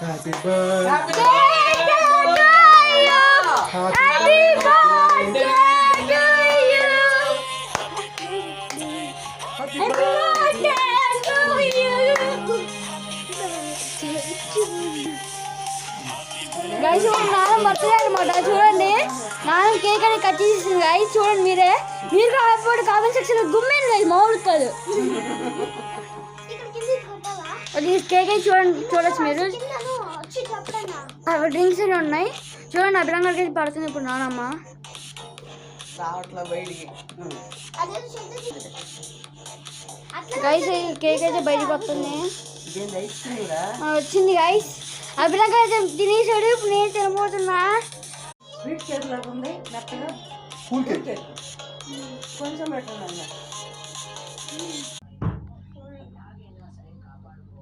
Happy birthday guys నాన్న birthday అనమాట. చూడండి నాన్న కేక్ అని కట్ చేసింది గైస్. చూడండి మీరే, మీరు కాబట్టి కామెంట్ సెక్షన్ లో గుమ్మేది గైస్, మామూలు కాదు. కేక్ అయితే చూడొచ్చు మీరు. డ్రింక్స్ అన్నీ ఉన్నాయి చూడండి. అభిరంగారికి అయితే పడుతుంది ఇప్పుడు నానమ్మ. గైస్ కేక్ అయితే బయటకు వస్తుంది, వచ్చింది గైస్. అభిరంగా అయితే తినేసాడు, ఇప్పుడు నేను తినబోతున్నా. స్వీట్ కేక్ లాగా ఉంది మెత్తగా, కొంచెం పెట్టండి.